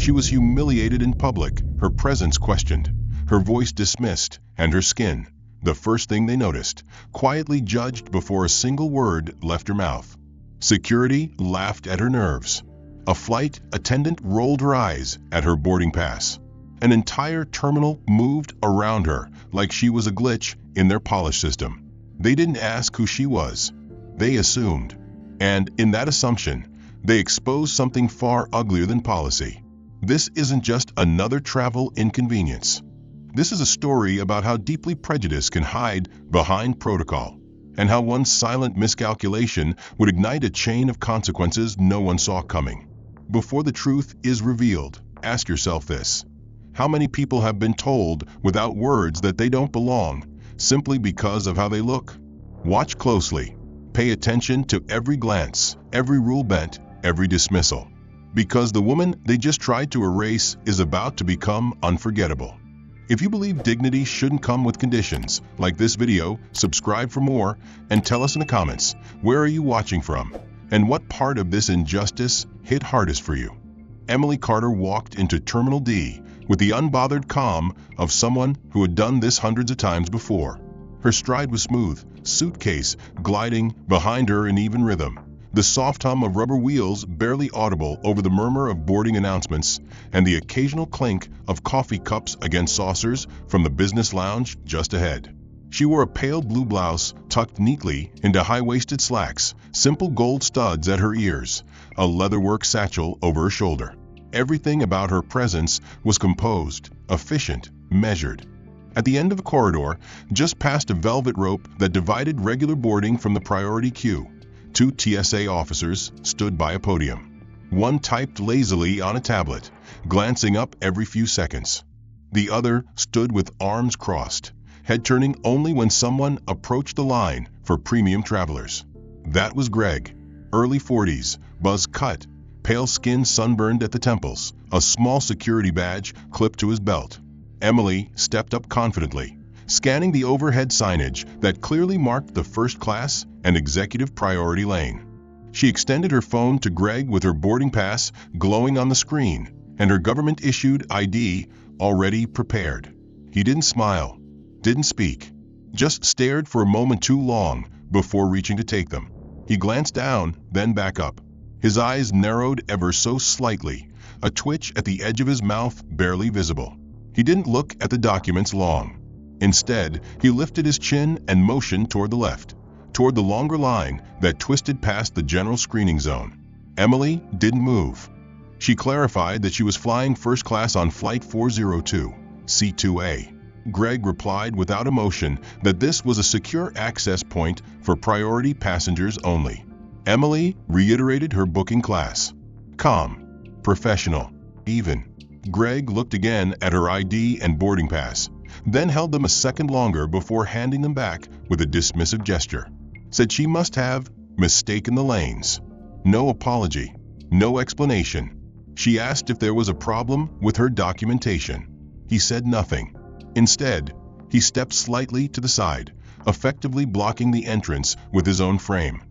She was humiliated in public, her presence questioned, her voice dismissed, and her skin, the first thing they noticed, quietly judged before a single word left her mouth. Security laughed at her nerves. A flight attendant rolled her eyes at her boarding pass. An entire terminal moved around her like she was a glitch in their polish system. They didn't ask who she was. They assumed. And in that assumption, they exposed something far uglier than policy. This isn't just another travel inconvenience. This is a story about how deeply prejudice can hide behind protocol, and how one silent miscalculation would ignite a chain of consequences no one saw coming. Before the truth is revealed, ask yourself this: how many people have been told without words that they don't belong, simply because of how they look? Watch closely. Pay attention to every glance, every rule bent, every dismissal. Because the woman they just tried to erase is about to become unforgettable. If you believe dignity shouldn't come with conditions, like this video, subscribe for more, and tell us in the comments, where are you watching from, and what part of this injustice hit hardest for you? Emily Carter walked into Terminal D with the unbothered calm of someone who had done this hundreds of times before. Her stride was smooth, suitcase gliding behind her in even rhythm, the soft hum of rubber wheels barely audible over the murmur of boarding announcements, and the occasional clink of coffee cups against saucers from the business lounge just ahead. She wore a pale blue blouse tucked neatly into high-waisted slacks, simple gold studs at her ears, a leatherwork satchel over her shoulder. Everything about her presence was composed, efficient, measured. At the end of the corridor, just past a velvet rope that divided regular boarding from the priority queue, 2 TSA officers stood by a podium. One typed lazily on a tablet, glancing up every few seconds. The other stood with arms crossed, head turning only when someone approached the line for premium travelers. That was Greg, early 40s, buzz cut, pale skin sunburned at the temples, a small security badge clipped to his belt. Emily stepped up confidently, scanning the overhead signage that clearly marked the first class and executive priority lane. She extended her phone to Greg with her boarding pass glowing on the screen and her government-issued ID already prepared. He didn't smile, didn't speak, just stared for a moment too long before reaching to take them. He glanced down, then back up. His eyes narrowed ever so slightly, a twitch at the edge of his mouth barely visible. He didn't look at the documents long. Instead, he lifted his chin and motioned toward the left, toward the longer line that twisted past the general screening zone. Emily didn't move. She clarified that she was flying first class on Flight 402, C2A. Greg replied without emotion that this was a secure access point for priority passengers only. Emily reiterated her booking class. Calm, professional, even. Greg looked again at her ID and boarding pass, then held them a second longer before handing them back with a dismissive gesture. Said she must have mistaken the lanes. No apology, no explanation. She asked if there was a problem with her documentation. He said nothing. Instead, he stepped slightly to the side, effectively blocking the entrance with his own frame.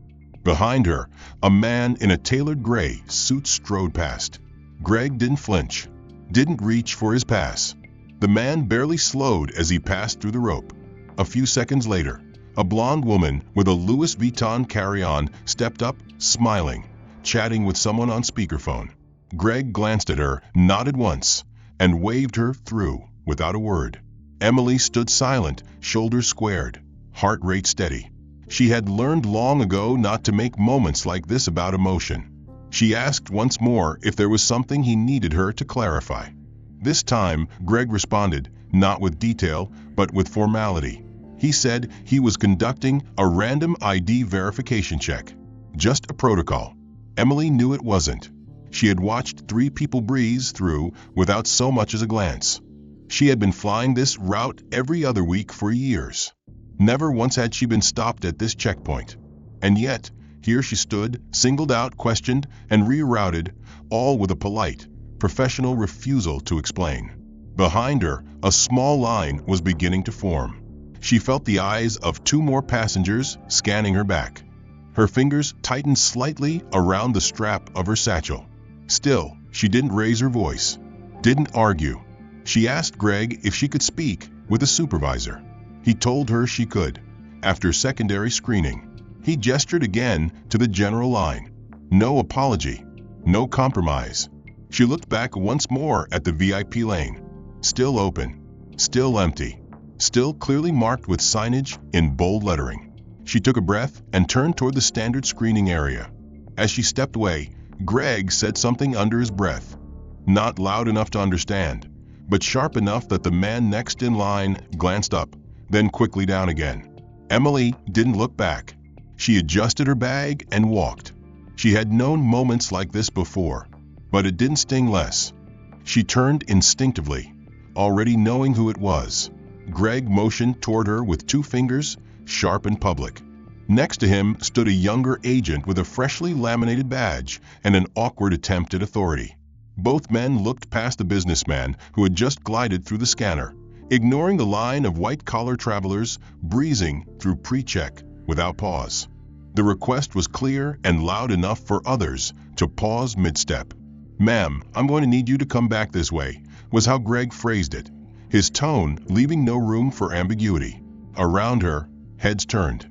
Behind her, a man in a tailored gray suit strode past. Greg didn't flinch, didn't reach for his pass. The man barely slowed as he passed through the rope. A few seconds later, a blonde woman with a Louis Vuitton carry-on stepped up, smiling, chatting with someone on speakerphone. Greg glanced at her, nodded once, and waved her through without a word. Emily stood silent, shoulders squared, heart rate steady. She had learned long ago not to make moments like this about emotion. She asked once more if there was something he needed her to clarify. This time, Greg responded, not with detail, but with formality. He said he was conducting a random ID verification check. Just a protocol. Emily knew it wasn't. She had watched 3 people breeze through without so much as a glance. She had been flying this route every other week for years. Never once had she been stopped at this checkpoint. And yet, here she stood, singled out, questioned, and rerouted, all with a polite, professional refusal to explain. Behind her, a small line was beginning to form. She felt the eyes of 2 more passengers scanning her back. Her fingers tightened slightly around the strap of her satchel. Still, she didn't raise her voice. Didn't argue. She asked Greg if she could speak with a supervisor. He told her she could. After secondary screening, he gestured again to the general line. No apology. No compromise. She looked back once more at the VIP lane. Still open. Still empty. Still clearly marked with signage in bold lettering. She took a breath and turned toward the standard screening area. As she stepped away, Greg said something under his breath. Not loud enough to understand, but sharp enough that the man next in line glanced up, then quickly down again. Emily didn't look back. She adjusted her bag and walked. She had known moments like this before, but it didn't sting less. She turned instinctively, already knowing who it was. Greg motioned toward her with 2 fingers, sharp and public. Next to him stood a younger agent with a freshly laminated badge and an awkward attempt at authority. Both men looked past the businessman who had just glided through the scanner, ignoring the line of white-collar travelers breezing through pre-check without pause. The request was clear and loud enough for others to pause mid-step. "Ma'am, I'm going to need you to come back this way," was how Greg phrased it, his tone leaving no room for ambiguity. Around her, heads turned.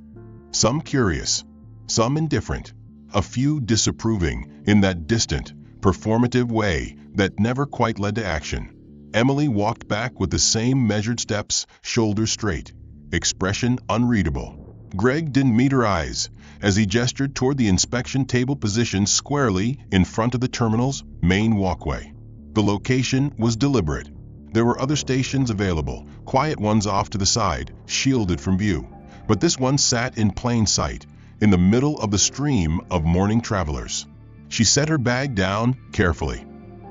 Some curious, some indifferent, a few disapproving in that distant, performative way that never quite led to action. Emily walked back with the same measured steps, shoulders straight, expression unreadable. Greg didn't meet her eyes as he gestured toward the inspection table positioned squarely in front of the terminal's main walkway. The location was deliberate. There were other stations available, quiet ones off to the side, shielded from view. But this one sat in plain sight, in the middle of the stream of morning travelers. She set her bag down carefully,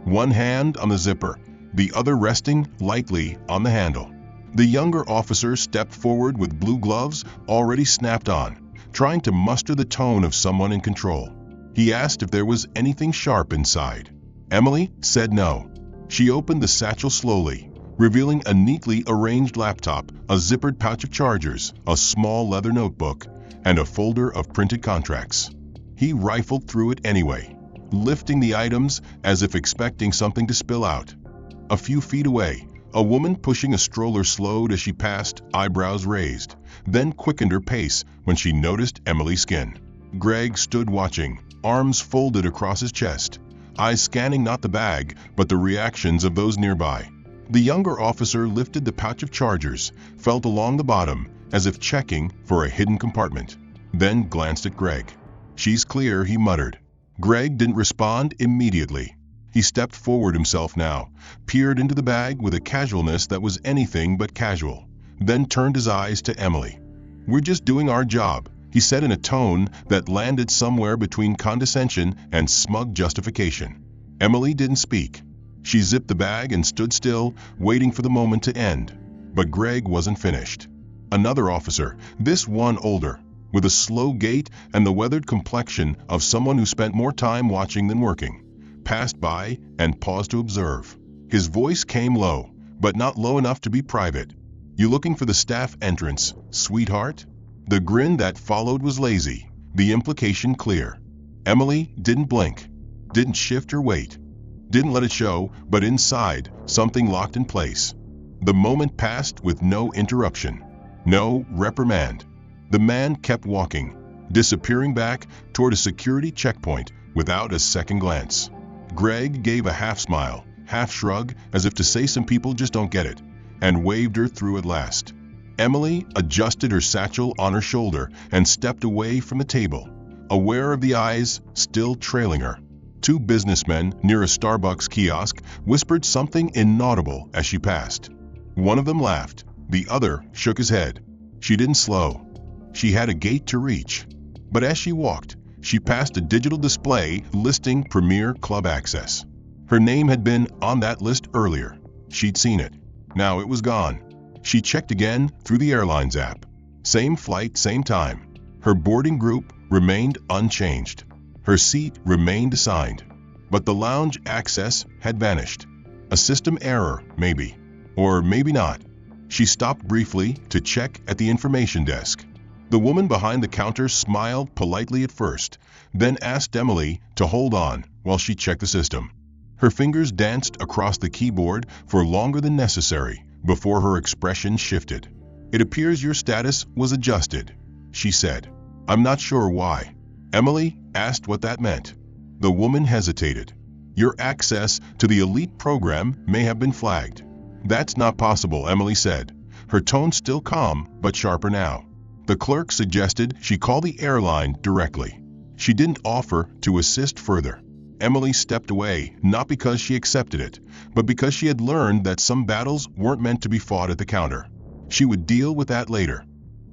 one hand on the zipper, the other resting lightly on the handle. The younger officer stepped forward with blue gloves already snapped on, trying to muster the tone of someone in control. He asked if there was anything sharp inside. Emily said no. She opened the satchel slowly, revealing a neatly arranged laptop, a zippered pouch of chargers, a small leather notebook, and a folder of printed contracts. He rifled through it anyway, lifting the items as if expecting something to spill out. A few feet away, a woman pushing a stroller slowed as she passed, eyebrows raised, then quickened her pace when she noticed Emily's skin. Greg stood watching, arms folded across his chest, eyes scanning not the bag, but the reactions of those nearby. The younger officer lifted the pouch of chargers, felt along the bottom, as if checking for a hidden compartment, then glanced at Greg. "She's clear," he muttered. Greg didn't respond immediately. He stepped forward himself now, peered into the bag with a casualness that was anything but casual, then turned his eyes to Emily. "We're just doing our job," he said in a tone that landed somewhere between condescension and smug justification. Emily didn't speak. She zipped the bag and stood still, waiting for the moment to end. But Greg wasn't finished. Another officer, this one older, with a slow gait and the weathered complexion of someone who spent more time watching than working, passed by and paused to observe. His voice came low, but not low enough to be private. "You looking for the staff entrance, sweetheart?" The grin that followed was lazy, the implication clear. Emily didn't blink, didn't shift her weight, didn't let it show, but inside, something locked in place. The moment passed with no interruption, no reprimand. The man kept walking, disappearing back toward a security checkpoint without a second glance. Greg gave a half smile, half shrug, as if to say some people just don't get it, and waved her through at last. Emily adjusted her satchel on her shoulder and stepped away from the table, aware of the eyes still trailing her. 2 businessmen near a Starbucks kiosk whispered something inaudible as she passed. One of them laughed, the other shook his head. She didn't slow. She had a gate to reach. But as she walked, she passed a digital display listing Premier Club Access. Her name had been on that list earlier. She'd seen it. Now it was gone. She checked again through the airline's app. Same flight, same time. Her boarding group remained unchanged. Her seat remained assigned. But the lounge access had vanished. A system error, maybe. Or maybe not. She stopped briefly to check at the information desk. The woman behind the counter smiled politely at first, then asked Emily to hold on while she checked the system. Her fingers danced across the keyboard for longer than necessary before her expression shifted. "It appears your status was adjusted," she said. "I'm not sure why." Emily asked what that meant. The woman hesitated. "Your access to the elite program may have been flagged." "That's not possible," Emily said, her tone still calm but sharper now. The clerk suggested she call the airline directly. She didn't offer to assist further. Emily stepped away, not because she accepted it, but because she had learned that some battles weren't meant to be fought at the counter. She would deal with that later.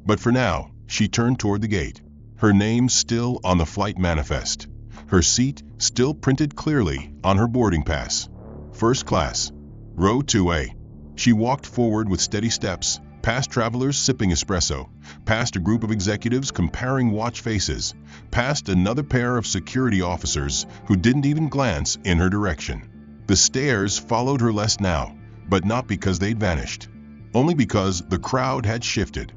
But for now, she turned toward the gate. Her name still on the flight manifest. Her seat still printed clearly on her boarding pass. First class, row 2A. She walked forward with steady steps, past travelers sipping espresso, past a group of executives comparing watch faces, past another pair of security officers who didn't even glance in her direction. The stares followed her less now, but not because they'd vanished. Only because the crowd had shifted.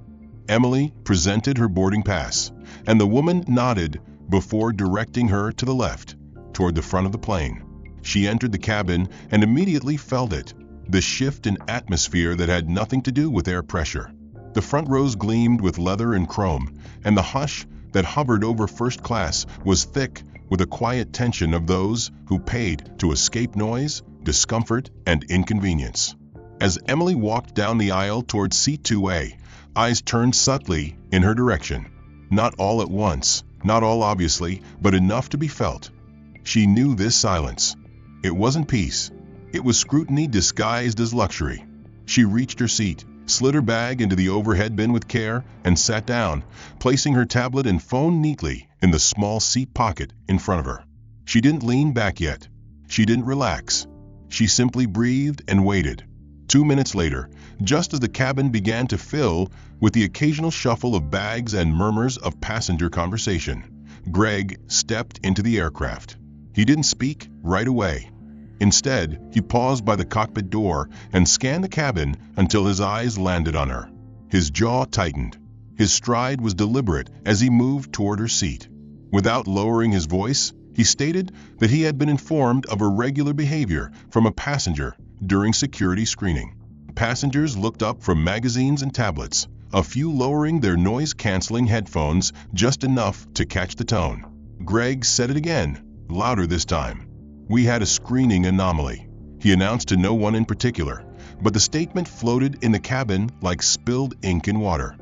Emily presented her boarding pass, and the woman nodded before directing her to the left, toward the front of the plane. She entered the cabin and immediately felt it, the shift in atmosphere that had nothing to do with air pressure. The front rows gleamed with leather and chrome, and the hush that hovered over first class was thick with a quiet tension of those who paid to escape noise, discomfort, and inconvenience. As Emily walked down the aisle toward seat 2A, eyes turned subtly in her direction. Not all at once, not all obviously, but enough to be felt. She knew this silence. It wasn't peace. It was scrutiny disguised as luxury. She reached her seat, slid her bag into the overhead bin with care, and sat down, placing her tablet and phone neatly in the small seat pocket in front of her. She didn't lean back yet. She didn't relax. She simply breathed and waited. 2 minutes later, just as the cabin began to fill with the occasional shuffle of bags and murmurs of passenger conversation, Greg stepped into the aircraft. He didn't speak right away. Instead, he paused by the cockpit door and scanned the cabin until his eyes landed on her. His jaw tightened. His stride was deliberate as he moved toward her seat. Without lowering his voice, he stated that he had been informed of irregular behavior from a passenger during security screening. Passengers looked up from magazines and tablets, a few lowering their noise-canceling headphones just enough to catch the tone. Greg said it again, louder this time. "We had a screening anomaly," he announced to no one in particular, but the statement floated in the cabin like spilled ink in water.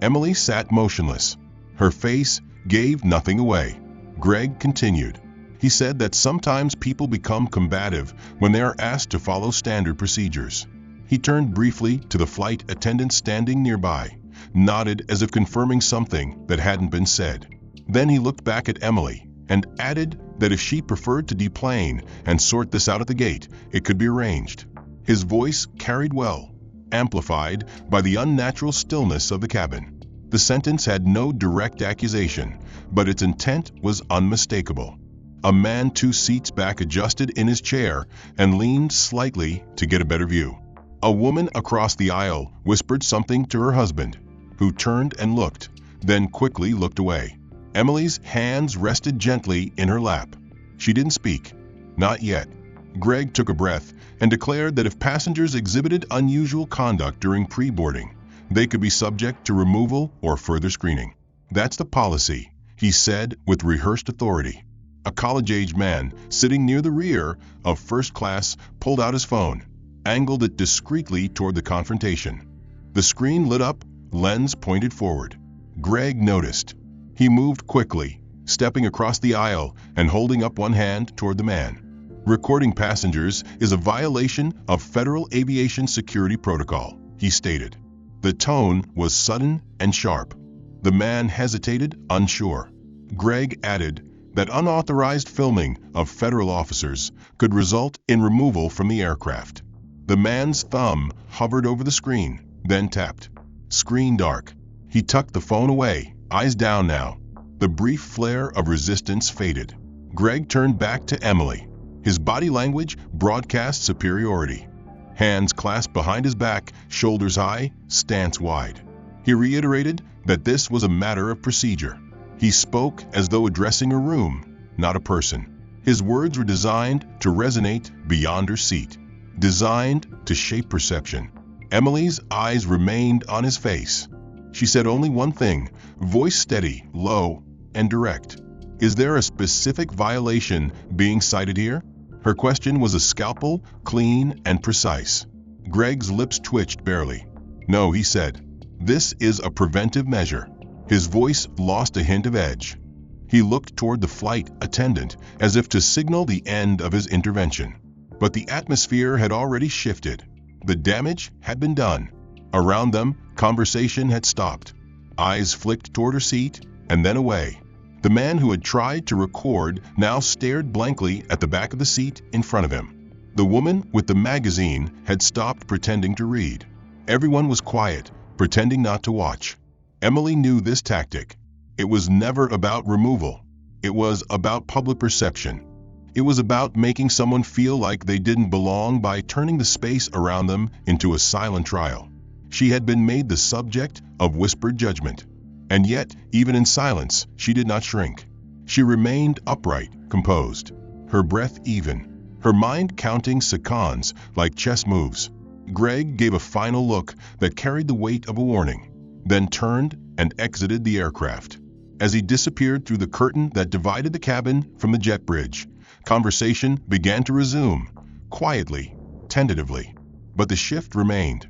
Emily sat motionless. Her face gave nothing away. Greg continued. He said that sometimes people become combative when they are asked to follow standard procedures. He turned briefly to the flight attendant standing nearby, nodded as if confirming something that hadn't been said. Then he looked back at Emily and added that if she preferred to deplane and sort this out at the gate, it could be arranged. His voice carried well, amplified by the unnatural stillness of the cabin. The sentence had no direct accusation, but its intent was unmistakable. A man 2 seats back adjusted in his chair and leaned slightly to get a better view. A woman across the aisle whispered something to her husband, who turned and looked, then quickly looked away. Emily's hands rested gently in her lap. She didn't speak. Not yet. Greg took a breath and declared that if passengers exhibited unusual conduct during pre-boarding, they could be subject to removal or further screening. "That's the policy," he said with rehearsed authority. A college-age man sitting near the rear of first class pulled out his phone, angled it discreetly toward the Confrontation. The screen lit up, lens pointed forward. Greg noticed. He moved quickly, stepping across the aisle and holding up one hand toward the man. "Recording passengers is a violation of Federal Aviation Security Protocol," he stated. The tone was sudden and sharp. The man hesitated, unsure. Greg added that unauthorized filming of federal officers could result in removal from the aircraft. The man's thumb hovered over the screen, then tapped. Screen dark. He tucked the phone away, eyes down now. The brief flare of resistance faded. Greg turned back to Emily. His body language broadcast superiority. Hands clasped behind his back, shoulders high, stance wide. He reiterated that this was a matter of procedure. He spoke as though addressing a room, not a person. His words were designed to resonate beyond her seat, designed to shape perception. Emily's eyes remained on his face. She said only one thing, voice steady, low, and direct. "Is there a specific violation being cited here?" Her question was a scalpel, clean and precise. Greg's lips twitched barely. "No," he said. "This is a preventive measure." His voice lost a hint of edge. He looked toward the flight attendant as if to signal the end of his intervention. But the atmosphere had already shifted. The damage had been done. Around them, conversation had stopped. Eyes flicked toward her seat and then away. The man who had tried to record now stared blankly at the back of the seat in front of him. The woman with the magazine had stopped pretending to read. Everyone was quiet, pretending not to watch. Emily knew this tactic. It was never about removal. It was about public perception. It was about making someone feel like they didn't belong by turning the space around them into a silent trial. She had been made the subject of whispered judgment. And yet, even in silence, she did not shrink. She remained upright, composed, her breath even, her mind counting seconds like chess moves. Greg gave a final look that carried the weight of a warning, then turned and exited the aircraft. As he disappeared through the curtain that divided the cabin from the jet bridge, conversation began to resume, quietly, tentatively. But the shift remained.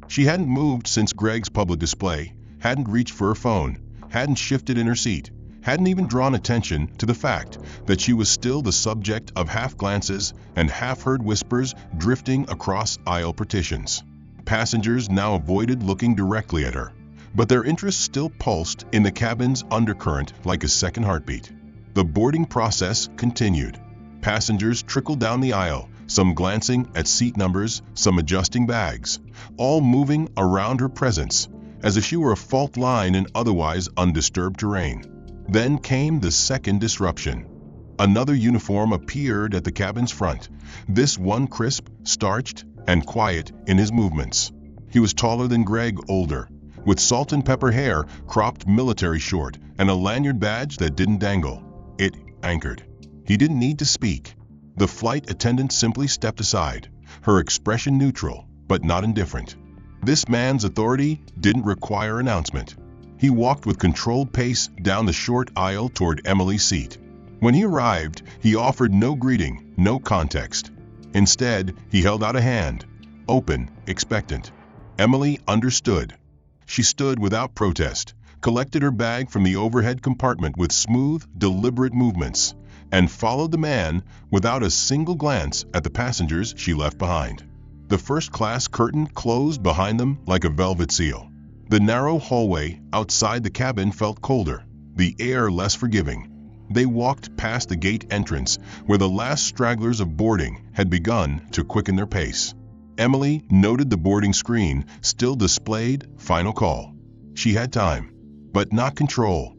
She hadn't moved since Greg's public display, hadn't reached for her phone, hadn't shifted in her seat, hadn't even drawn attention to the fact that she was still the subject of half-glances and half-heard whispers drifting across aisle partitions. Passengers now avoided looking directly at her, but their interest still pulsed in the cabin's undercurrent like a second heartbeat. The boarding process continued. Passengers trickled down the aisle, some glancing at seat numbers, some adjusting bags, all moving around her presence, as if she were a fault line in otherwise undisturbed terrain. Then came the second disruption. Another uniform appeared at the cabin's front, this one crisp, starched, and quiet in his movements. He was taller than Greg, older, with salt and pepper hair cropped military short and a lanyard badge that didn't dangle. It anchored. He didn't need to speak. The flight attendant simply stepped aside, her expression neutral, but not indifferent. This man's authority didn't require announcement. He walked with controlled pace down the short aisle toward Emily's seat. When he arrived, he offered no greeting, no context. Instead, he held out a hand, open, expectant. Emily understood. She stood without protest, collected her bag from the overhead compartment with smooth, deliberate movements, and followed the man without a single glance at the passengers she left behind. The first-class curtain closed behind them like a velvet seal. The narrow hallway outside the cabin felt colder, the air less forgiving. They walked past the gate entrance, where the last stragglers of boarding had begun to quicken their pace. Emily noted the boarding screen still displayed final call. She had time, but not control.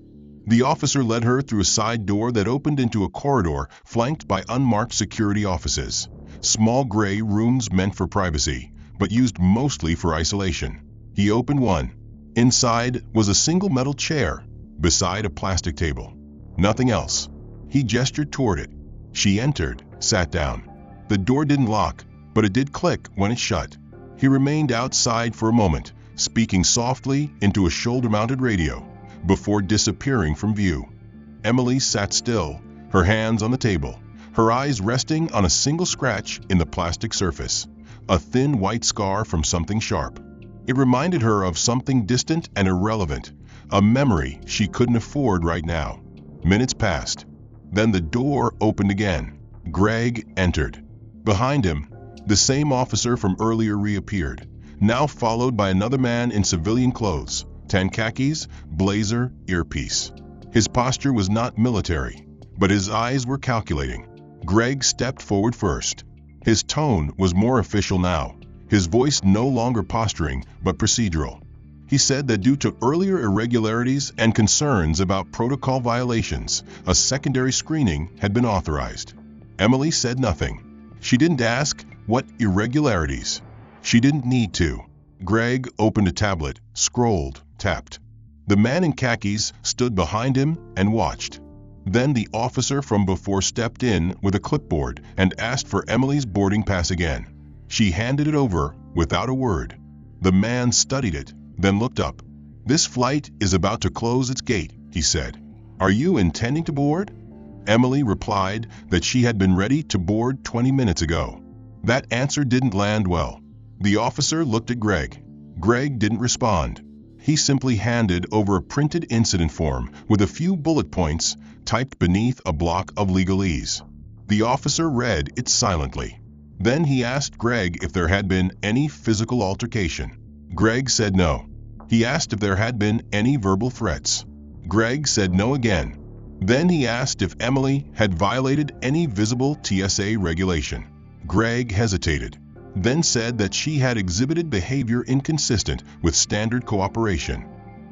The officer led her through a side door that opened into a corridor flanked by unmarked security offices. Small gray rooms meant for privacy, but used mostly for isolation. He opened one. Inside was a single metal chair, beside a plastic table. Nothing else. He gestured toward it. She entered, sat down. The door didn't lock, but it did click when it shut. He remained outside for a moment, speaking softly into a shoulder-mounted radio, before disappearing from view. Emily sat still, her hands on the table, her eyes resting on a single scratch in the plastic surface, a thin white scar from something sharp. It reminded her of something distant and irrelevant, a memory she couldn't afford right now. Minutes passed. Then the door opened again. Greg entered. Behind him, the same officer from earlier reappeared, now followed by another man in civilian clothes, tan khakis, blazer, earpiece. His posture was not military, but his eyes were calculating. Greg stepped forward first. His tone was more official now, his voice no longer posturing but procedural. He said that due to earlier irregularities and concerns about protocol violations, a secondary screening had been authorized. Emily said nothing. She didn't ask what irregularities. She didn't need to. Greg opened a tablet, scrolled, tapped. The man in khakis stood behind him and watched. Then the officer from before stepped in with a clipboard and asked for Emily's boarding pass again. She handed it over without a word. The man studied it, then looked up. "This flight is about to close its gate," he said. "Are you intending to board?" Emily replied that she had been ready to board 20 minutes ago. That answer didn't land well. The officer looked at Greg. Greg didn't respond. He simply handed over a printed incident form with a few bullet points typed beneath a block of legalese. The officer read it silently. Then he asked Greg if there had been any physical altercation. Greg said no. He asked if there had been any verbal threats. Greg said no again. Then he asked if Emily had violated any visible TSA regulation. Greg hesitated, then said that she had exhibited behavior inconsistent with standard cooperation.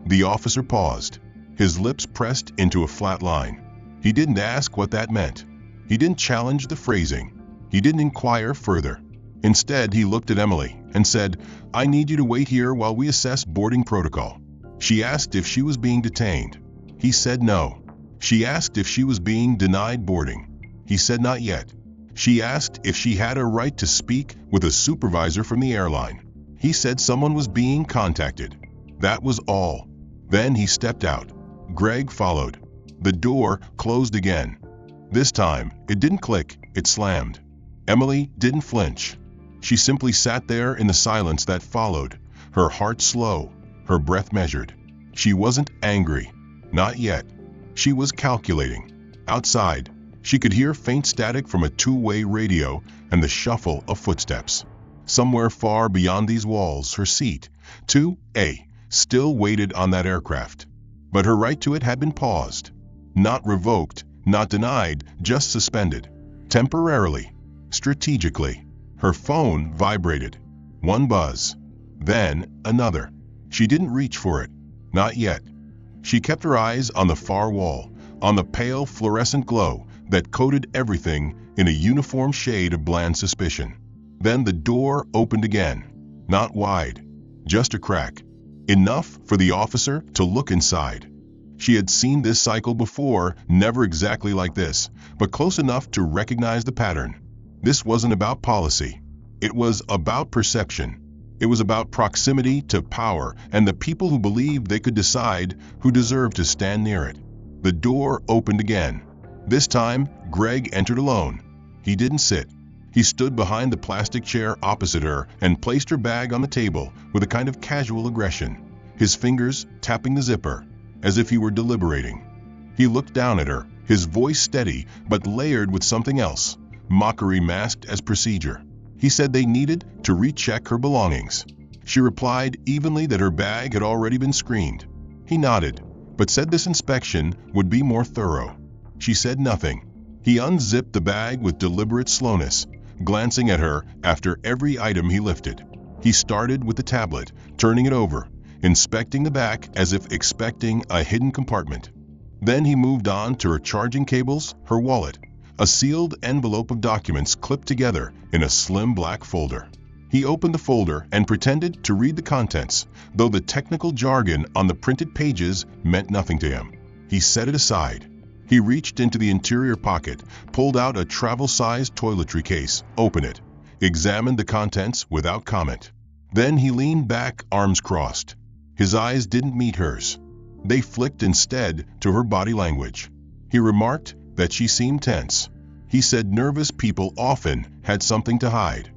The officer paused, his lips pressed into a flat line. He didn't ask what that meant. He didn't challenge the phrasing. He didn't inquire further. Instead, he looked at Emily and said, "I need you to wait here while we assess boarding protocol." She asked if she was being detained. He said no. She asked if she was being denied boarding. He said not yet. She asked if she had a right to speak with a supervisor from the airline. He said someone was being contacted. That was all. Then he stepped out. Greg followed. The door closed again. This time, it didn't click, it slammed. Emily didn't flinch. She simply sat there in the silence that followed, her heart slow, her breath measured. She wasn't angry. Not yet. She was calculating. Outside, she could hear faint static from a two-way radio and the shuffle of footsteps. Somewhere far beyond these walls, her seat, 2A, still waited on that aircraft. But her right to it had been paused. Not revoked, not denied, just suspended. Temporarily, strategically. Her phone vibrated. One buzz. Then another. She didn't reach for it. Not yet. She kept her eyes on the far wall, on the pale fluorescent glow that coated everything in a uniform shade of bland suspicion. Then the door opened again. Not wide, just a crack. Enough for the officer to look inside. She had seen this cycle before, never exactly like this, but close enough to recognize the pattern. This wasn't about policy. It was about perception. It was about proximity to power and the people who believed they could decide who deserved to stand near it. The door opened again. This time, Greg entered alone. He didn't sit. He stood behind the plastic chair opposite her and placed her bag on the table with a kind of casual aggression, his fingers tapping the zipper, as if he were deliberating. He looked down at her, his voice steady but layered with something else, mockery masked as procedure. He said they needed to recheck her belongings. She replied evenly that her bag had already been screened. He nodded, but said this inspection would be more thorough. She said nothing. He unzipped the bag with deliberate slowness, glancing at her after every item he lifted. He started with the tablet, turning it over, inspecting the back as if expecting a hidden compartment. Then he moved on to her charging cables, her wallet, a sealed envelope of documents clipped together in a slim black folder. He opened the folder and pretended to read the contents, though the technical jargon on the printed pages meant nothing to him. He set it aside. He reached into the interior pocket, pulled out a travel-sized toiletry case, opened it, examined the contents without comment. Then he leaned back, arms crossed. His eyes didn't meet hers. They flicked instead to her body language. He remarked that she seemed tense. He said nervous people often had something to hide.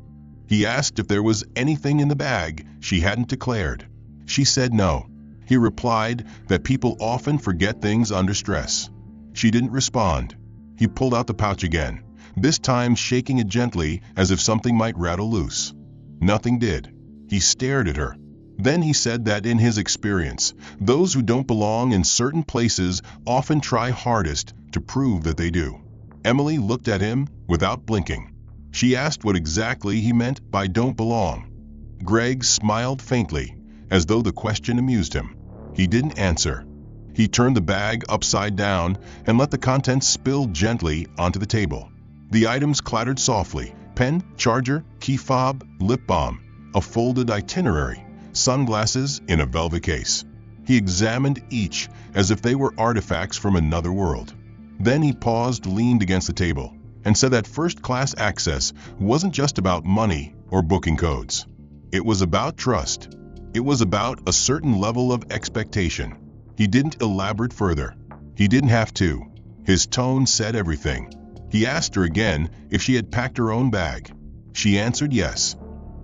He asked if there was anything in the bag she hadn't declared. She said no. He replied that people often forget things under stress. She didn't respond. He pulled out the pouch again, this time shaking it gently as if something might rattle loose. Nothing did. He stared at her. Then he said that in his experience, those who don't belong in certain places often try hardest to prove that they do. Emily looked at him without blinking. She asked what exactly he meant by don't belong. Greg smiled faintly, as though the question amused him. He didn't answer. He turned the bag upside down and let the contents spill gently onto the table. The items clattered softly: pen, charger, key fob, lip balm, a folded itinerary, sunglasses in a velvet case. He examined each as if they were artifacts from another world. Then he paused, leaned against the table, and said that first-class access wasn't just about money or booking codes. It was about trust. It was about a certain level of expectation. He didn't elaborate further. He didn't have to. His tone said everything. He asked her again if she had packed her own bag. She answered yes.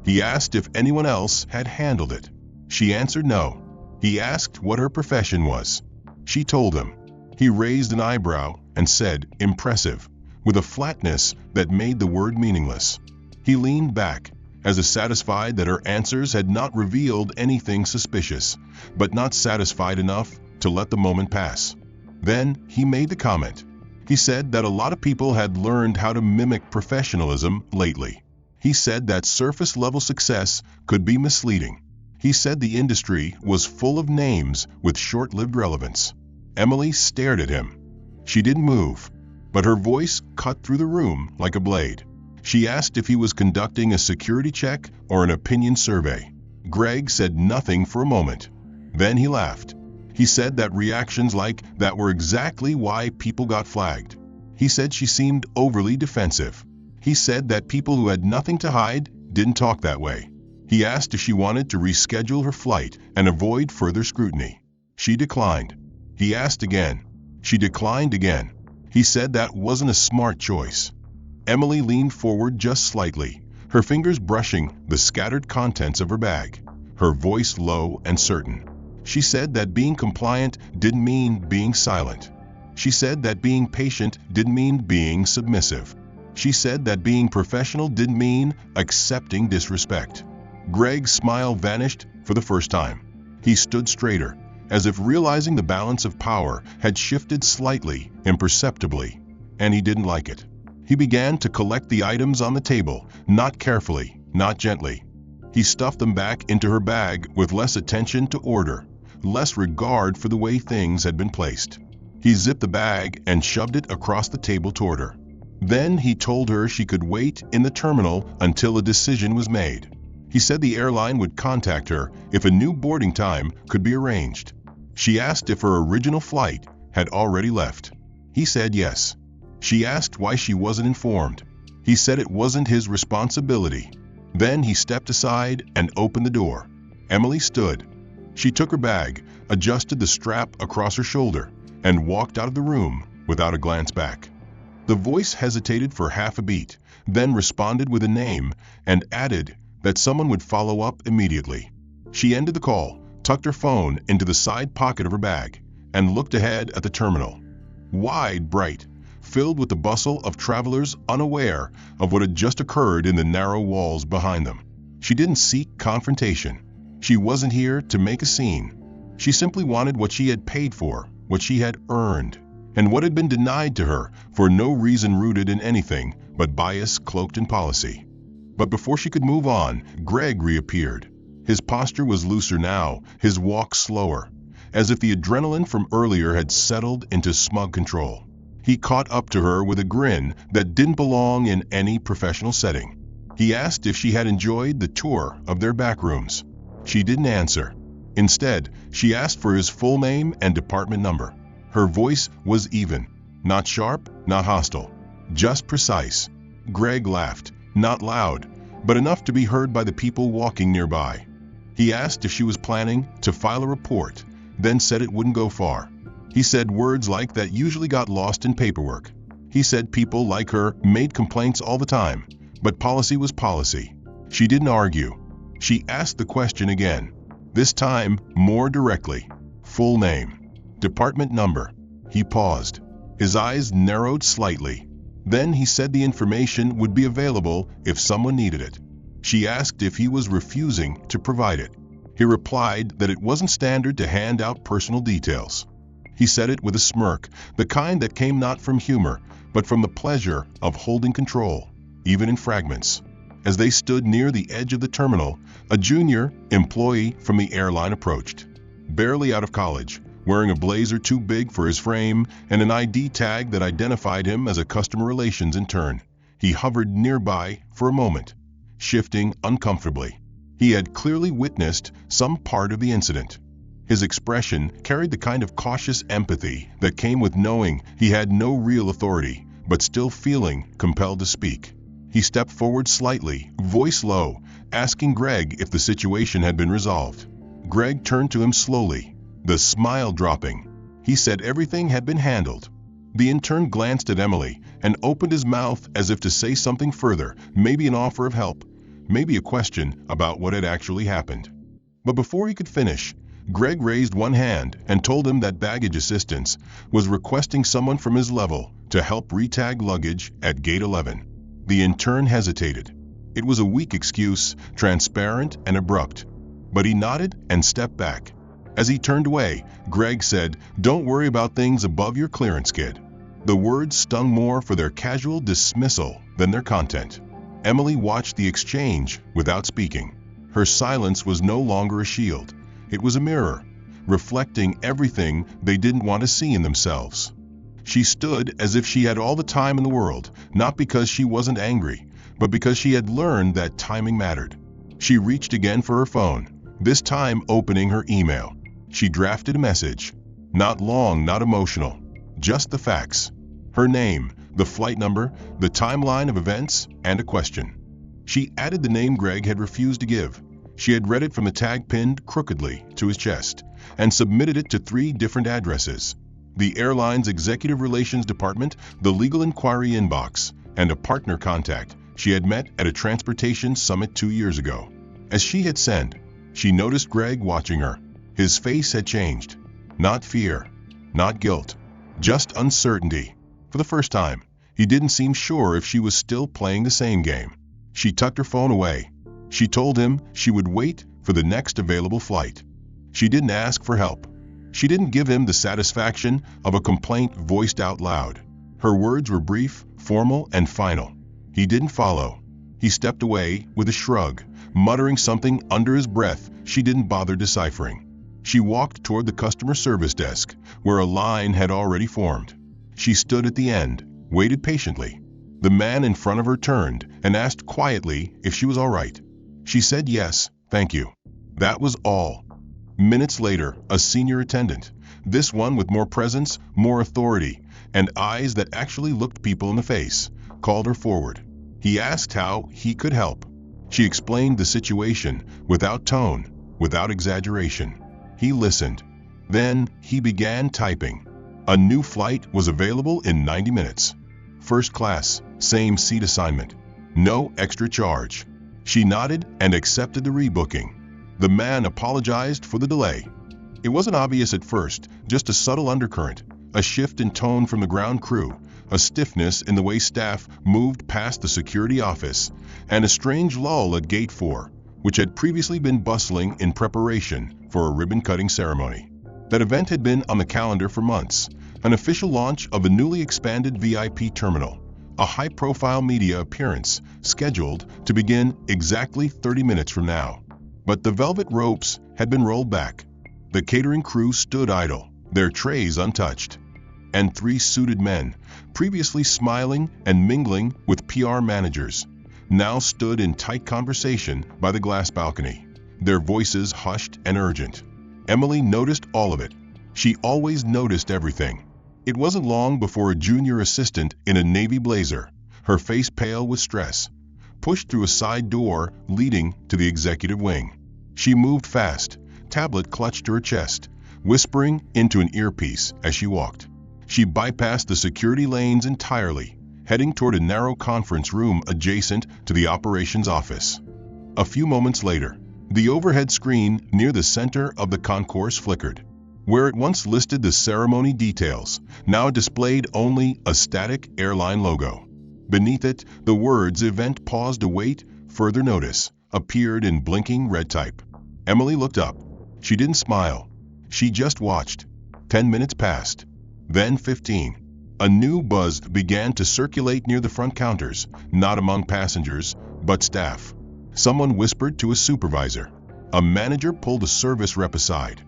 He asked if anyone else had handled it. She answered no. He asked what her profession was. She told him. He raised an eyebrow and said, "Impressive," with a flatness that made the word meaningless. He leaned back, as if satisfied that her answers had not revealed anything suspicious, but not satisfied enough to let the moment pass. Then he made the comment. He said that a lot of people had learned how to mimic professionalism lately. He said that surface-level success could be misleading. He said the industry was full of names with short-lived relevance. Emily stared at him. She didn't move, but her voice cut through the room like a blade. She asked if he was conducting a security check or an opinion survey. Greg said nothing for a moment. Then he laughed. He said that reactions like that were exactly why people got flagged. He said she seemed overly defensive. He said that people who had nothing to hide didn't talk that way. He asked if she wanted to reschedule her flight and avoid further scrutiny. She declined. He asked again. She declined again. He said that wasn't a smart choice. Emily leaned forward just slightly, her fingers brushing the scattered contents of her bag, her voice low and certain. She said that being compliant didn't mean being silent. She said that being patient didn't mean being submissive. She said that being professional didn't mean accepting disrespect. Greg's smile vanished for the first time. He stood straighter, as if realizing the balance of power had shifted slightly, imperceptibly, and he didn't like it. He began to collect the items on the table, not carefully, not gently. He stuffed them back into her bag with less attention to order, less regard for the way things had been placed. He zipped the bag and shoved it across the table toward her. Then he told her she could wait in the terminal until a decision was made. He said the airline would contact her if a new boarding time could be arranged. She asked if her original flight had already left. He said yes. She asked why she wasn't informed. He said it wasn't his responsibility. Then he stepped aside and opened the door. Emily stood. She took her bag, adjusted the strap across her shoulder, and walked out of the room without a glance back. The voice hesitated for half a beat, then responded with a name and added that someone would follow up immediately. She ended the call, tucked her phone into the side pocket of her bag, and looked ahead at the terminal. Wide, bright, filled with the bustle of travelers unaware of what had just occurred in the narrow walls behind them. She didn't seek confrontation. She wasn't here to make a scene. She simply wanted what she had paid for, what she had earned, and what had been denied to her for no reason rooted in anything but bias cloaked in policy. But before she could move on, Greg reappeared. His posture was looser now, his walk slower, as if the adrenaline from earlier had settled into smug control. He caught up to her with a grin that didn't belong in any professional setting. He asked if she had enjoyed the tour of their back rooms. She didn't answer. Instead, she asked for his full name and department number. Her voice was even, not sharp, not hostile, just precise. Greg laughed, not loud, but enough to be heard by the people walking nearby. He asked if she was planning to file a report, then said it wouldn't go far. He said words like that usually got lost in paperwork. He said people like her made complaints all the time, but policy was policy. She didn't argue. She asked the question again, this time more directly. Full name. Department number. He paused. His eyes narrowed slightly. Then he said the information would be available if someone needed it. She asked if he was refusing to provide it. He replied that it wasn't standard to hand out personal details. He said it with a smirk, the kind that came not from humor, but from the pleasure of holding control, even in fragments. As they stood near the edge of the terminal, a junior employee from the airline approached. Barely out of college, wearing a blazer too big for his frame and an ID tag that identified him as a customer relations intern. He hovered nearby for a moment, shifting uncomfortably. He had clearly witnessed some part of the incident. His expression carried the kind of cautious empathy that came with knowing he had no real authority, but still feeling compelled to speak. He stepped forward slightly, voice low, asking Greg if the situation had been resolved. Greg turned to him slowly, the smile dropping. He said everything had been handled. The intern glanced at Emily and opened his mouth as if to say something further, maybe an offer of help, maybe a question about what had actually happened. But before he could finish, Greg raised one hand and told him that baggage assistance was requesting someone from his level to help retag luggage at gate 11. The intern hesitated. It was a weak excuse, transparent and abrupt. But he nodded and stepped back. As he turned away, Greg said, "Don't worry about things above your clearance, kid." The words stung more for their casual dismissal than their content. Emily watched the exchange without speaking. Her silence was no longer a shield. It was a mirror, reflecting everything they didn't want to see in themselves. She stood as if she had all the time in the world, not because she wasn't angry, but because she had learned that timing mattered. She reached again for her phone, this time opening her email. She drafted a message. Not long, not emotional, just the facts. Her name, the flight number, the timeline of events, and a question. She added the name Greg had refused to give. She had read it from a tag pinned crookedly to his chest, and submitted it to 3 different addresses: the airline's executive relations department, the legal inquiry inbox, and a partner contact she had met at a transportation summit 2 years ago. As she hit send, she noticed Greg watching her. His face had changed. Not fear, not guilt, just uncertainty. For the first time, he didn't seem sure if she was still playing the same game. She tucked her phone away. She told him she would wait for the next available flight. She didn't ask for help. She didn't give him the satisfaction of a complaint voiced out loud. Her words were brief, formal, and final. He didn't follow. He stepped away with a shrug, muttering something under his breath she didn't bother deciphering. She walked toward the customer service desk, where a line had already formed. She stood at the end, waited patiently. The man in front of her turned and asked quietly if she was all right. She said yes, thank you. That was all. Minutes later, a senior attendant, this one with more presence, more authority, and eyes that actually looked people in the face, called her forward. He asked how he could help. She explained the situation, without tone, without exaggeration. He listened. Then he began typing. A new flight was available in 90 minutes. First class, same seat assignment. No extra charge. She nodded and accepted the rebooking. The man apologized for the delay. It wasn't obvious at first, just a subtle undercurrent, a shift in tone from the ground crew, a stiffness in the way staff moved past the security office, and a strange lull at Gate 4, which had previously been bustling in preparation for a ribbon-cutting ceremony. That event had been on the calendar for months, an official launch of a newly expanded VIP terminal, a high-profile media appearance scheduled to begin exactly 30 minutes from now. But the velvet ropes had been rolled back. The catering crew stood idle, their trays untouched. And 3 suited men, previously smiling and mingling with PR managers, now stood in tight conversation by the glass balcony, their voices hushed and urgent. Emily noticed all of it. She always noticed everything. It wasn't long before a junior assistant in a navy blazer, her face pale with stress, pushed through a side door leading to the executive wing. She moved fast, tablet clutched to her chest, whispering into an earpiece as she walked. She bypassed the security lanes entirely, heading toward a narrow conference room adjacent to the operations office. A few moments later, the overhead screen near the center of the concourse flickered. Where it once listed the ceremony details, now displayed only a static airline logo. Beneath it, the words "Event paused to wait, further notice" appeared in blinking red type. Emily looked up. She didn't smile. She just watched. 10 minutes passed. Then 15. A new buzz began to circulate near the front counters, not among passengers, but staff. Someone whispered to a supervisor. A manager pulled a service rep aside.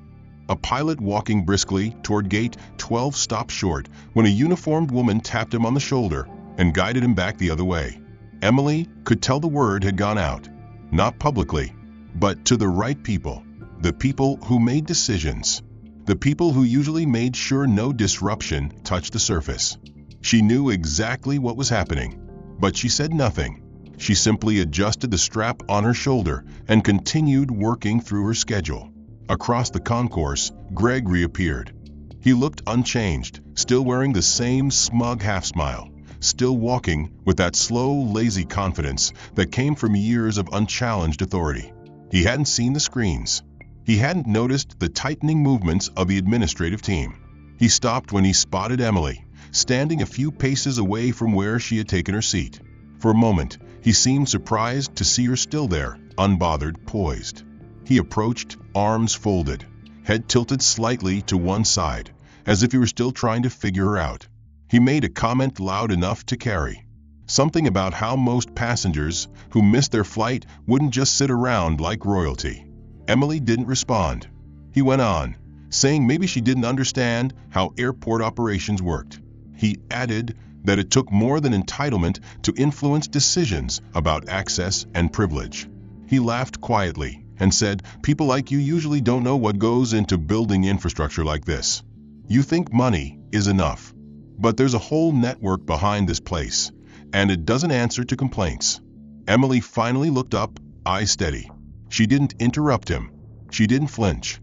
A pilot walking briskly toward gate 12 stopped short when a uniformed woman tapped him on the shoulder and guided him back the other way. Emily could tell the word had gone out, not publicly, but to the right people. The people who made decisions. The people who usually made sure no disruption touched the surface. She knew exactly what was happening, but she said nothing. She simply adjusted the strap on her shoulder and continued working through her schedule. Across the concourse, Greg reappeared. He looked unchanged, still wearing the same smug half-smile, still walking with that slow, lazy confidence that came from years of unchallenged authority. He hadn't seen the screens. He hadn't noticed the tightening movements of the administrative team. He stopped when he spotted Emily, standing a few paces away from where she had taken her seat. For a moment, he seemed surprised to see her still there, unbothered, poised. He approached, arms folded, head tilted slightly to one side, as if he were still trying to figure her out. He made a comment loud enough to carry. Something about how most passengers who missed their flight wouldn't just sit around like royalty. Emily didn't respond. He went on, saying maybe she didn't understand how airport operations worked. He added that it took more than entitlement to influence decisions about access and privilege. He laughed quietly and said, "People like you usually don't know what goes into building infrastructure like this. You think money is enough. But there's a whole network behind this place, and it doesn't answer to complaints." Emily finally looked up, eyes steady. She didn't interrupt him. She didn't flinch.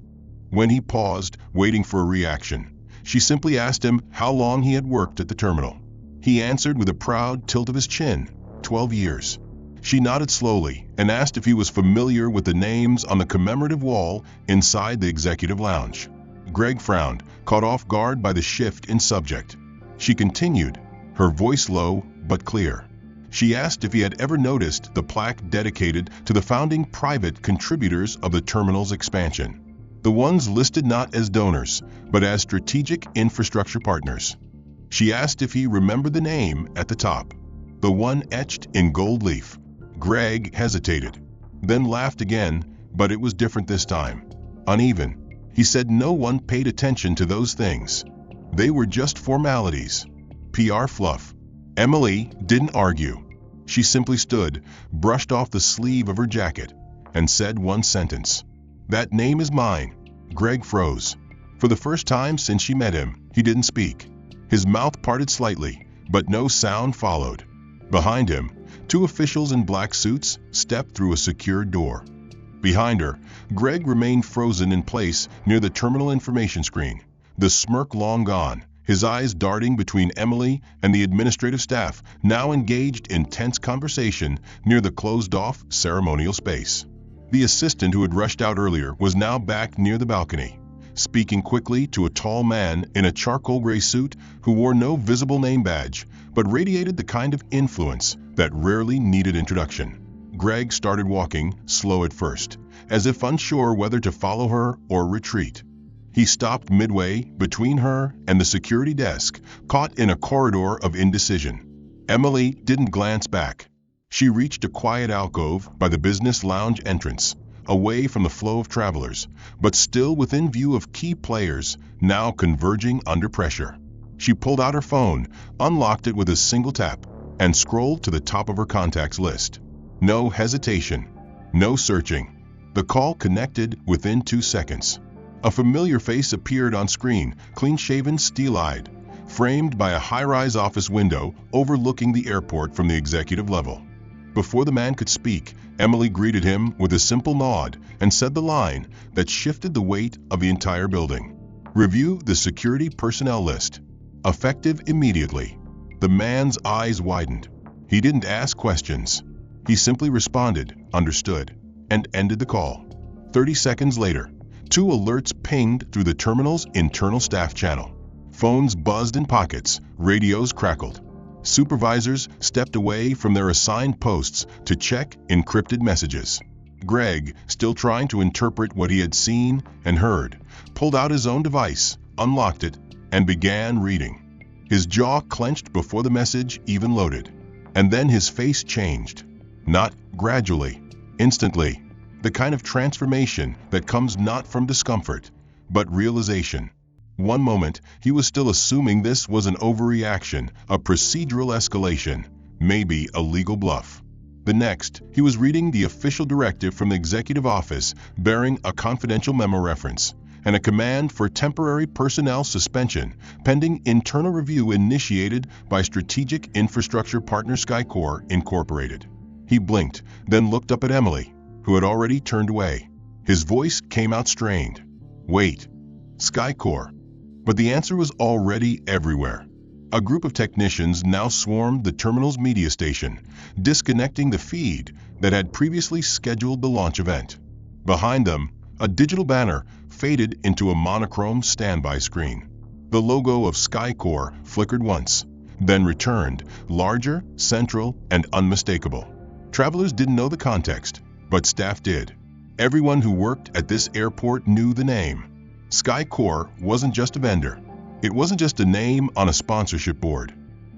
When he paused, waiting for a reaction, she simply asked him how long he had worked at the terminal. He answered with a proud tilt of his chin, 12 years. She nodded slowly and asked if he was familiar with the names on the commemorative wall inside the executive lounge. Greg frowned, caught off guard by the shift in subject. She continued, her voice low but clear. She asked if he had ever noticed the plaque dedicated to the founding private contributors of the terminal's expansion. The ones listed not as donors, but as strategic infrastructure partners. She asked if he remembered the name at the top, the one etched in gold leaf. Greg hesitated, then laughed again, but it was different this time. Uneven. He said no one paid attention to those things. They were just formalities. PR fluff. Emily didn't argue. She simply stood, brushed off the sleeve of her jacket, and said one sentence. "That name is mine." Greg froze. For the first time since she met him, he didn't speak. His mouth parted slightly, but no sound followed. Behind him, two officials in black suits stepped through a secured door. Behind her, Greg remained frozen in place near the terminal information screen, the smirk long gone, his eyes darting between Emily and the administrative staff, now engaged in tense conversation near the closed-off ceremonial space. The assistant who had rushed out earlier was now back near the balcony, speaking quickly to a tall man in a charcoal gray suit who wore no visible name badge, but radiated the kind of influence that rarely needed introduction. Greg started walking, slow at first, as if unsure whether to follow her or retreat. He stopped midway between her and the security desk, caught in a corridor of indecision. Emily didn't glance back. She reached a quiet alcove by the business lounge entrance, away from the flow of travelers, but still within view of key players now converging under pressure. She pulled out her phone, unlocked it with a single tap, and scrolled to the top of her contacts list. No hesitation, no searching. The call connected within 2 seconds. A familiar face appeared on screen, clean-shaven, steel-eyed, framed by a high-rise office window overlooking the airport from the executive level. Before the man could speak, Emily greeted him with a simple nod and said the line that shifted the weight of the entire building. "Review the security personnel list. Effective immediately." The man's eyes widened. He didn't ask questions. He simply responded, understood, and ended the call. 30 seconds later, 2 alerts pinged through the terminal's internal staff channel. Phones buzzed in pockets, radios crackled. Supervisors stepped away from their assigned posts to check encrypted messages. Greg, still trying to interpret what he had seen and heard, pulled out his own device, unlocked it, and began reading. His jaw clenched before the message even loaded. And then his face changed. Not gradually, instantly. The kind of transformation that comes not from discomfort, but realization. One moment, he was still assuming this was an overreaction, a procedural escalation, maybe a legal bluff. The next, he was reading the official directive from the executive office bearing a confidential memo reference and a command for temporary personnel suspension pending internal review initiated by Strategic Infrastructure Partner Skycore Incorporated. He blinked, then looked up at Emily, who had already turned away. His voice came out strained. Wait, Skycore. But the answer was already everywhere. A group of technicians now swarmed the terminal's media station, disconnecting the feed that had previously scheduled the launch event. Behind them, a digital banner faded into a monochrome standby screen. The logo of Skycore flickered once, then returned, larger, central, and unmistakable. Travelers didn't know the context, but staff did. Everyone who worked at this airport knew the name. Skycore wasn't just a vendor. It wasn't just a name on a sponsorship board.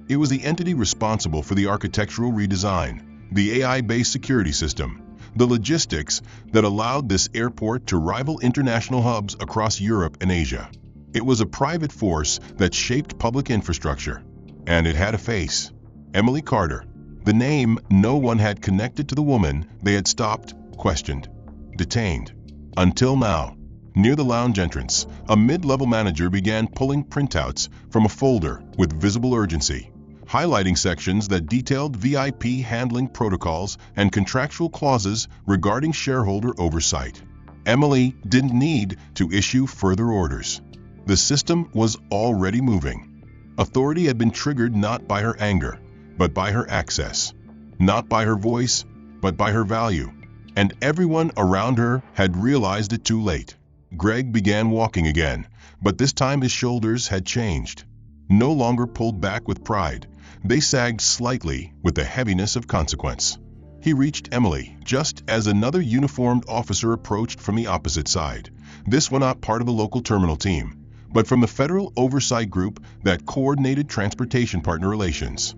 It was the entity responsible for the architectural redesign, the AI-based security system, the logistics that allowed this airport to rival international hubs across Europe and Asia. It was a private force that shaped public infrastructure. And it had a face. Emily Carter. The name no one had connected to the woman they had stopped, questioned, detained. Until now. Near the lounge entrance, a mid-level manager began pulling printouts from a folder with visible urgency, highlighting sections that detailed VIP handling protocols and contractual clauses regarding shareholder oversight. Emily didn't need to issue further orders. The system was already moving. Authority had been triggered not by her anger, but by her access. Not by her voice, but by her value. And everyone around her had realized it too late. Greg began walking again, but this time his shoulders had changed. No longer pulled back with pride, they sagged slightly with the heaviness of consequence. He reached Emily just as another uniformed officer approached from the opposite side. This one not part of the local terminal team, but from the federal oversight group that coordinated transportation partner relations.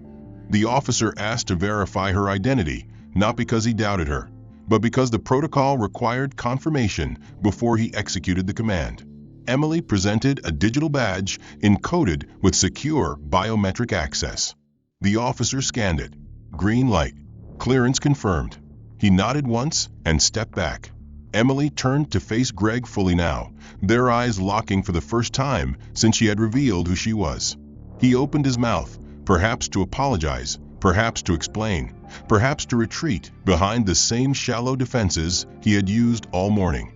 The officer asked to verify her identity, not because he doubted her, but because the protocol required confirmation before he executed the command. Emily presented a digital badge encoded with secure biometric access. The officer scanned it. Green light. Clearance confirmed. He nodded once and stepped back. Emily turned to face Greg fully now, their eyes locking for the first time since she had revealed who she was. He opened his mouth, perhaps to apologize, perhaps to explain, perhaps to retreat behind the same shallow defenses he had used all morning.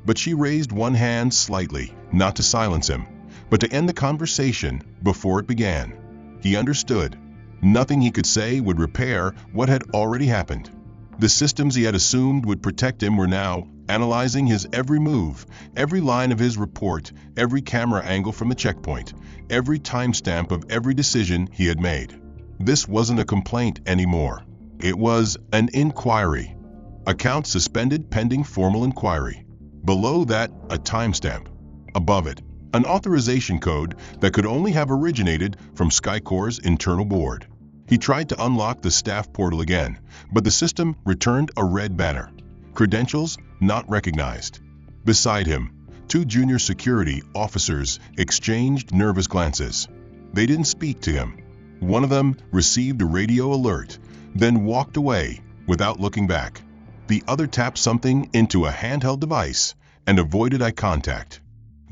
But she raised one hand slightly, not to silence him, but to end the conversation before it began. He understood. Nothing he could say would repair what had already happened. The systems he had assumed would protect him were now analyzing his every move, every line of his report, every camera angle from the checkpoint, every timestamp of every decision he had made. This wasn't a complaint anymore. It was an inquiry. Account suspended pending formal inquiry. Below that, a timestamp. Above it, an authorization code that could only have originated from Skycore's internal board. He tried to unlock the staff portal again, but the system returned a red banner. Credentials not recognized. Beside him, two junior security officers exchanged nervous glances. They didn't speak to him. One of them received a radio alert, then walked away without looking back. The other tapped something into a handheld device and avoided eye contact.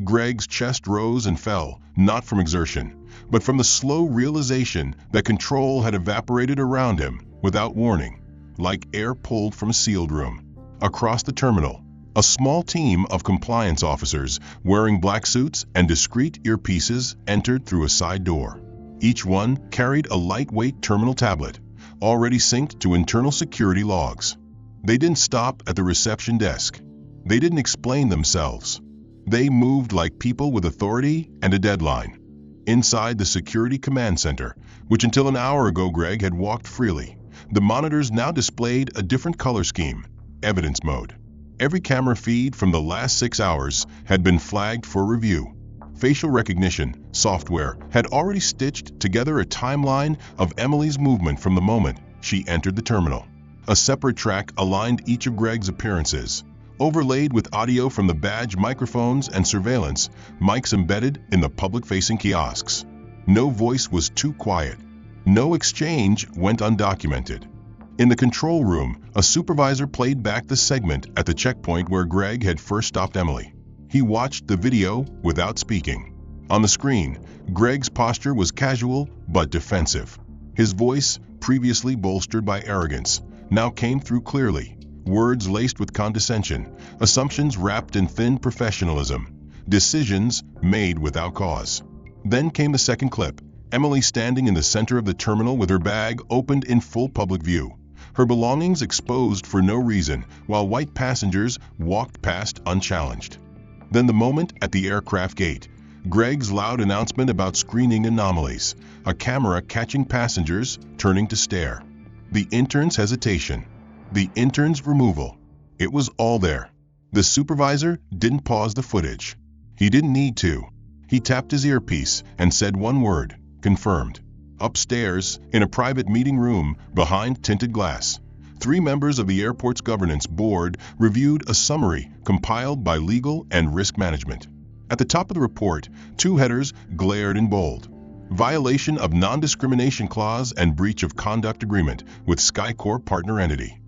Greg's chest rose and fell, not from exertion, but from the slow realization that control had evaporated around him without warning, like air pulled from a sealed room. Across the terminal, a small team of compliance officers wearing black suits and discreet earpieces entered through a side door. Each one carried a lightweight terminal tablet, already synced to internal security logs. They didn't stop at the reception desk. They didn't explain themselves. They moved like people with authority and a deadline. Inside the security command center, which until an hour ago Greg had walked freely, the monitors now displayed a different color scheme, evidence mode. Every camera feed from the last 6 hours had been flagged for review. Facial recognition software had already stitched together a timeline of Emily's movement from the moment she entered the terminal. A separate track aligned each of Greg's appearances, overlaid with audio from the badge microphones and surveillance mics embedded in the public-facing kiosks. No voice was too quiet. No exchange went undocumented. In the control room, a supervisor played back the segment at the checkpoint where Greg had first stopped Emily. He watched the video without speaking. On the screen, Greg's posture was casual but defensive. His voice, previously bolstered by arrogance, now came through clearly, words laced with condescension, assumptions wrapped in thin professionalism, decisions made without cause. Then came the second clip, Emily standing in the center of the terminal with her bag opened in full public view, her belongings exposed for no reason, while white passengers walked past unchallenged. Then the moment at the aircraft gate, Greg's loud announcement about screening anomalies, a camera catching passengers turning to stare. The intern's hesitation, the intern's removal. It was all there. The supervisor didn't pause the footage. He didn't need to. He tapped his earpiece and said one word, confirmed. Upstairs, in a private meeting room behind tinted glass, 3 members of the airport's governance board reviewed a summary compiled by legal and risk management. At the top of the report, 2 headers glared in bold. Violation of non-discrimination clause and breach of conduct agreement with SkyCorp partner entity.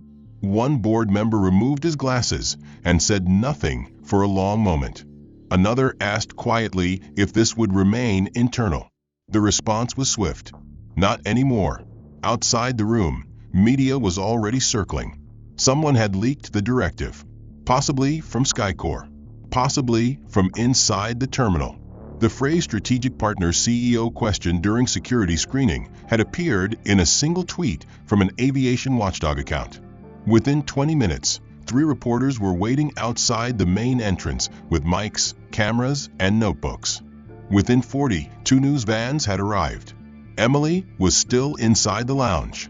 One board member removed his glasses and said nothing for a long moment. Another asked quietly if this would remain internal. The response was swift. Not anymore. Outside the room, media was already circling. Someone had leaked the directive. Possibly from SkyCorp. Possibly from inside the terminal. The phrase strategic partner CEO question during security screening had appeared in a single tweet from an aviation watchdog account. Within 20 minutes, 3 reporters were waiting outside the main entrance with mics, cameras, and notebooks. Within 40, 2 news vans had arrived. Emily was still inside the lounge.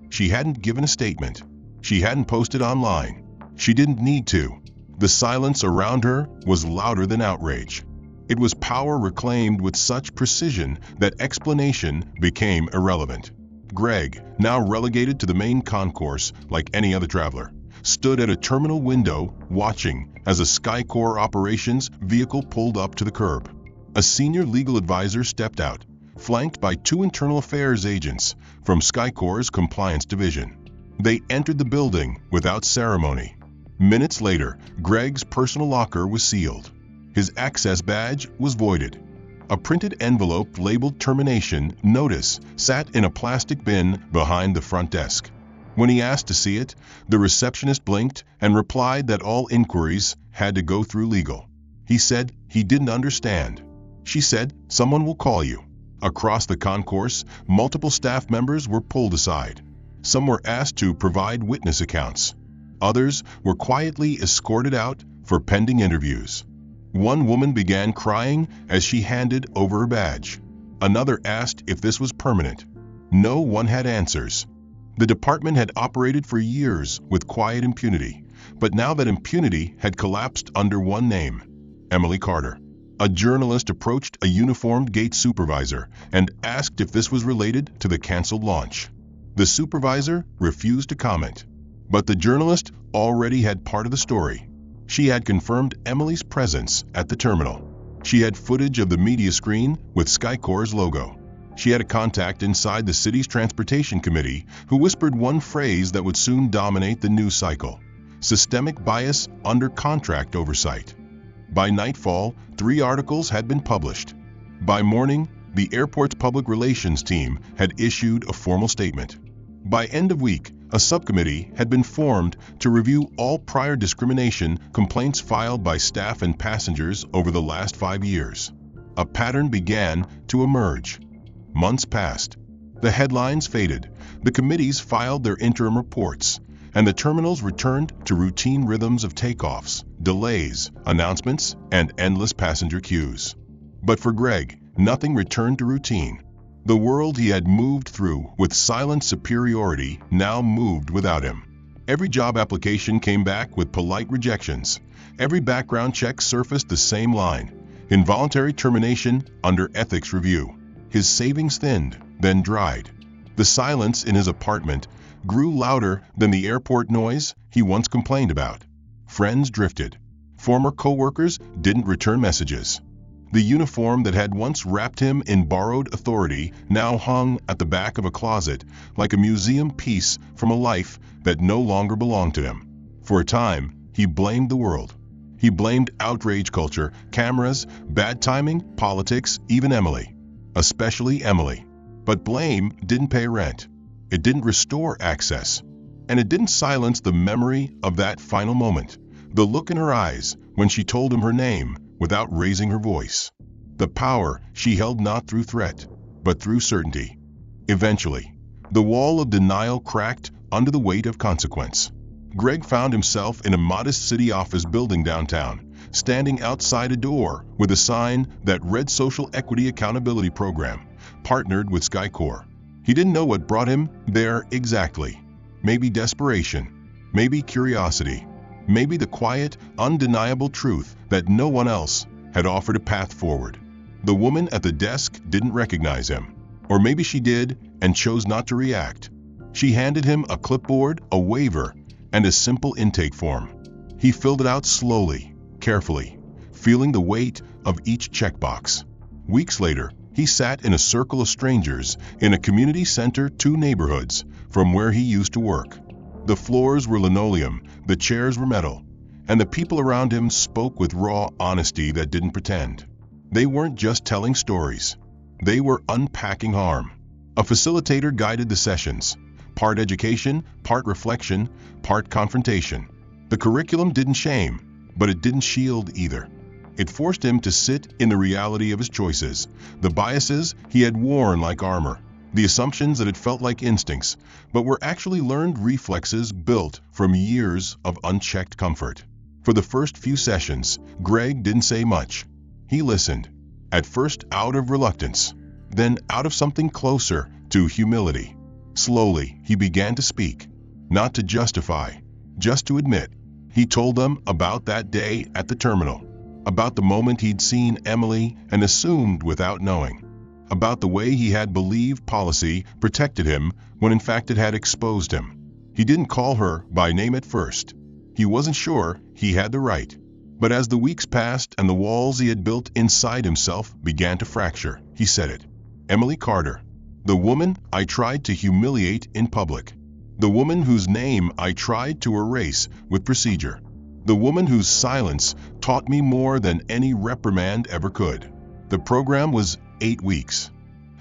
She hadn't given a statement. She hadn't posted online. She didn't need to. The silence around her was louder than outrage. It was power reclaimed with such precision that explanation became irrelevant. Greg, now relegated to the main concourse like any other traveler, stood at a terminal window watching as a SkyCorp operations vehicle pulled up to the curb. A senior legal advisor stepped out, flanked by 2 internal affairs agents from SkyCorp's compliance division. They entered the building without ceremony. Minutes later, Greg's personal locker was sealed. His access badge was voided. A printed envelope labeled termination notice sat in a plastic bin behind the front desk. When he asked to see it, the receptionist blinked and replied that all inquiries had to go through legal. He said he didn't understand. She said, "Someone will call you." Across the concourse, multiple staff members were pulled aside. Some were asked to provide witness accounts. Others were quietly escorted out for pending interviews. One woman began crying as she handed over her badge. Another asked if this was permanent. No one had answers. The department had operated for years with quiet impunity, but now that impunity had collapsed under one name, Emily Carter. A journalist approached a uniformed gate supervisor and asked if this was related to the canceled launch. The supervisor refused to comment, but the journalist already had part of the story. She had confirmed Emily's presence at the terminal. She had footage of the media screen with SkyCorp's logo. She had a contact inside the city's transportation committee who whispered one phrase that would soon dominate the news cycle: systemic bias under contract oversight. By nightfall, 3 articles had been published. By morning, the airport's public relations team had issued a formal statement. By end of week, a subcommittee had been formed to review all prior discrimination complaints filed by staff and passengers over the last 5 years. A pattern began to emerge. Months passed. The headlines faded, the committees filed their interim reports, and the terminals returned to routine rhythms of takeoffs, delays, announcements, and endless passenger queues. But for Greg, nothing returned to routine. The world he had moved through with silent superiority now moved without him. Every job application came back with polite rejections. Every background check surfaced the same line: involuntary termination under ethics review. His savings thinned, then dried. The silence in his apartment grew louder than the airport noise he once complained about. Friends drifted. Former co-workers didn't return messages. The uniform that had once wrapped him in borrowed authority now hung at the back of a closet like a museum piece from a life that no longer belonged to him. For a time, he blamed the world. He blamed outrage culture, cameras, bad timing, politics, even Emily. Especially Emily. But blame didn't pay rent. It didn't restore access. And it didn't silence the memory of that final moment. The look in her eyes when she told him her name without raising her voice. The power she held not through threat, but through certainty. Eventually, the wall of denial cracked under the weight of consequence. Greg found himself in a modest city office building downtown, standing outside a door with a sign that read Social Equity Accountability Program, partnered with SkyCorps. He didn't know what brought him there exactly. Maybe desperation, maybe curiosity, maybe the quiet, undeniable truth that no one else had offered a path forward. The woman at the desk didn't recognize him. Or maybe she did and chose not to react. She handed him a clipboard, a waiver, and a simple intake form. He filled it out slowly, carefully, feeling the weight of each checkbox. Weeks later, he sat in a circle of strangers in a community center 2 neighborhoods from where he used to work. The floors were linoleum, the chairs were metal, and the people around him spoke with raw honesty that didn't pretend. They weren't just telling stories. They were unpacking harm. A facilitator guided the sessions, part education, part reflection, part confrontation. The curriculum didn't shame, but it didn't shield either. It forced him to sit in the reality of his choices, the biases he had worn like armor, the assumptions that had felt like instincts, but were actually learned reflexes built from years of unchecked comfort. For the first few sessions, Greg didn't say much. He listened, at first out of reluctance, then out of something closer to humility. Slowly, he began to speak, not to justify, just to admit. He told them about that day at the terminal, about the moment he'd seen Emily and assumed without knowing, about the way he had believed policy protected him when in fact it had exposed him. He didn't call her by name at first. He wasn't sure he had the right. But as the weeks passed and the walls he had built inside himself began to fracture, he said it. Emily Carter, the woman I tried to humiliate in public. The woman whose name I tried to erase with procedure. The woman whose silence taught me more than any reprimand ever could. The program was 8 weeks.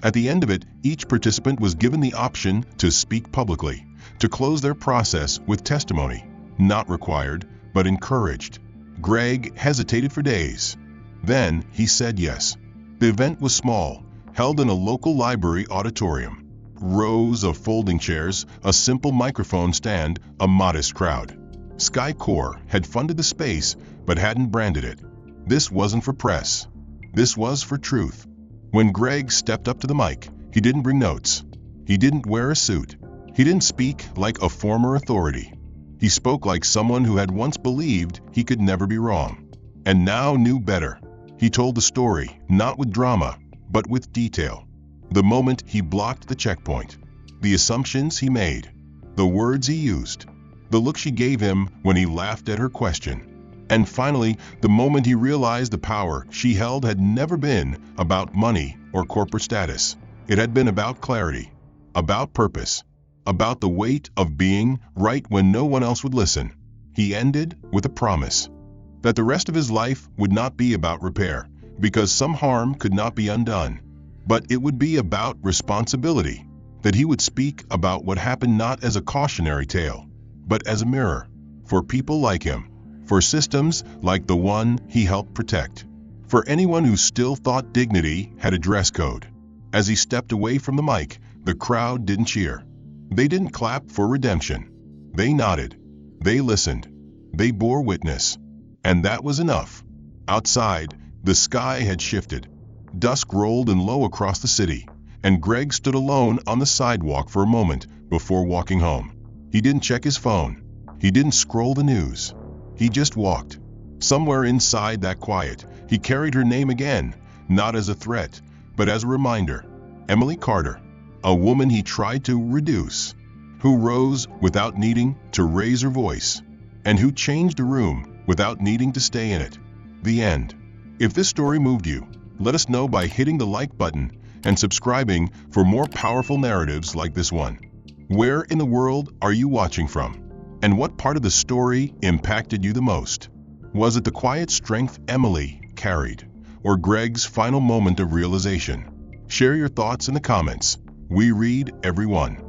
At the end of it, each participant was given the option to speak publicly, to close their process with testimony, not required, but encouraged. Greg hesitated for days. Then he said yes. The event was small, held in a local library auditorium. Rows of folding chairs, a simple microphone stand, a modest crowd. SkyCorps had funded the space, but hadn't branded it. This wasn't for press. This was for truth. When Greg stepped up to the mic, he didn't bring notes. He didn't wear a suit. He didn't speak like a former authority. He spoke like someone who had once believed he could never be wrong, and now knew better. He told the story, not with drama, but with detail. The moment he blocked the checkpoint, the assumptions he made, the words he used, the look she gave him when he laughed at her question, and finally, the moment he realized the power she held had never been about money or corporate status. It had been about clarity, about purpose, about the weight of being right when no one else would listen. He ended with a promise that the rest of his life would not be about repair, because some harm could not be undone, but it would be about responsibility, that he would speak about what happened not as a cautionary tale, but as a mirror, for people like him, for systems like the one he helped protect, for anyone who still thought dignity had a dress code. As he stepped away from the mic, the crowd didn't cheer. They didn't clap for redemption. They nodded. They listened. They bore witness. And that was enough. Outside, the sky had shifted. Dusk rolled in low across the city, and Greg stood alone on the sidewalk for a moment before walking home. He didn't check his phone. He didn't scroll the news. He just walked. Somewhere inside that quiet, he carried her name again, not as a threat, but as a reminder. Emily Carter, a woman he tried to reduce, who rose without needing to raise her voice, and who changed a room without needing to stay in it. The end. If this story moved you, Let us know by hitting the like button and subscribing for more powerful narratives like this one. Where in the world are you watching from? And what part of the story impacted you the most? Was it the quiet strength Emily carried, or Greg's final moment of realization? Share your thoughts in the comments. We read every one.